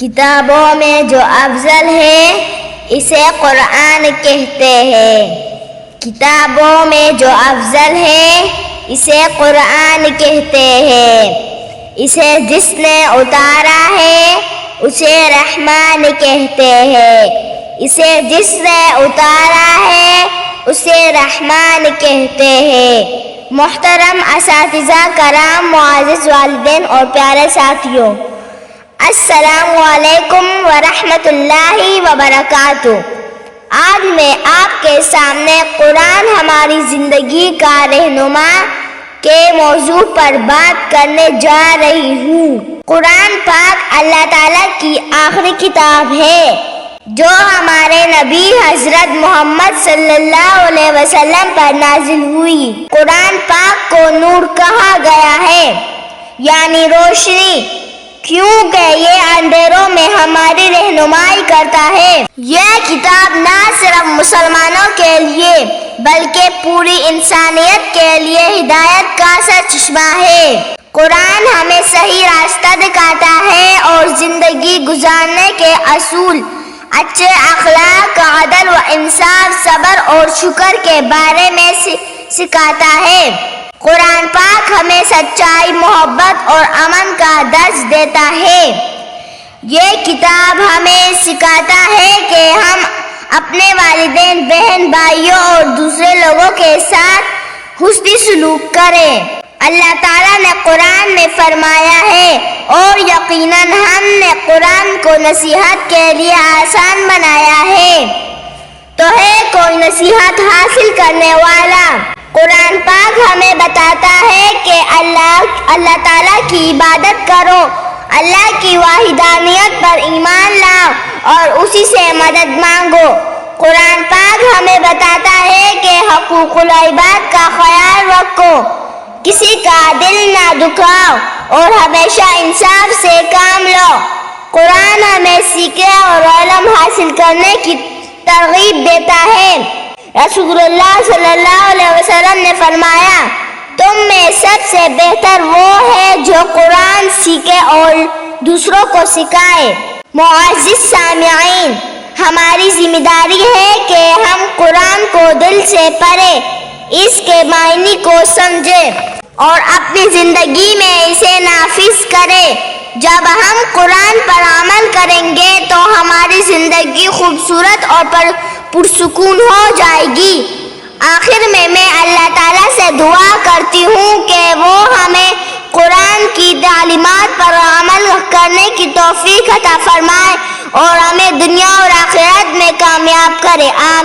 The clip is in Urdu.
کتابوں میں جو افضل ہے اسے قرآن کہتے ہیں۔ کتابوں میں جو افضل ہے اسے قرآن کہتے ہیں۔ اسے جس نے اتارا ہے اسے رحمان کہتے ہیں۔ اسے جس نے اتارا ہے اسے رحمان کہتے ہیں۔ محترم اساتذہ کرام، معزز والدین اور پیارے ساتھیوں، السلام علیکم ورحمۃ اللہ وبرکاتہ۔ آج میں آپ کے سامنے قرآن ہماری زندگی کا رہنما کے موضوع پر بات کرنے جا رہی ہوں۔ قرآن پاک اللہ تعالیٰ کی آخری کتاب ہے جو ہمارے نبی حضرت محمد صلی اللہ علیہ وسلم پر نازل ہوئی۔ قرآن پاک کو نور کہا گیا ہے، یعنی روشنی، کیونکہ یہ اندھیروں میں ہماری رہنمائی کرتا ہے۔ یہ کتاب نہ صرف مسلمانوں کے لیے بلکہ پوری انسانیت کے لیے ہدایت کا سرچشمہ ہے۔ قرآن ہمیں صحیح راستہ دکھاتا ہے اور زندگی گزارنے کے اصول، اچھے اخلاق، عدل و انصاف، صبر اور شکر کے بارے میں سکھاتا ہے۔ قرآن پاک ہمیں سچائی، محبت اور امن کا درس دیتا ہے۔ یہ کتاب ہمیں سکھاتا ہے کہ ہم اپنے والدین، بہن بھائیوں اور دوسرے لوگوں کے ساتھ حسنی سلوک کریں۔ اللہ تعالیٰ نے قرآن میں فرمایا ہے، اور یقیناً ہم نے قرآن کو نصیحت کے لیے آسان بنایا ہے، تو ہے کوئی نصیحت حاصل کرنے والا۔ قرآن پاک ہمیں بتاتا ہے کہ اللہ تعالیٰ کی عبادت کرو، اللہ کی وحدانیت پر ایمان لاؤ اور اسی سے مدد مانگو۔ قرآن پاک ہمیں بتاتا ہے کہ حقوق العباد کا خیال رکھو، کسی کا دل نہ دکھاؤ اور ہمیشہ انصاف سے کام لو۔ قرآن ہمیں سیکھنے اور علم حاصل کرنے کی ترغیب دیتا ہے۔ رسول اللہ صلی اللہ علیہ وسلم نے فرمایا، تم میں سب سے بہتر وہ ہے جو قرآن سیکھے اور دوسروں کو سکھائے۔ معزز سامعین، ہماری ذمہ داری ہے کہ ہم قرآن کو دل سے پڑھیں، اس کے معنی کو سمجھیں اور اپنی زندگی میں اسے نافذ کریں۔ جب ہم قرآن پر عمل کریں گے تو ہماری زندگی خوبصورت اور پرسکون ہو جائے گی۔ آخر میں اللہ تعالیٰ سے دعا کرتی ہوں کہ وہ ہمیں قرآن کی تعلیمات پر عمل کرنے کی توفیق عطا فرمائے اور ہمیں دنیا اور آخرت میں کامیاب کرے۔ آمین۔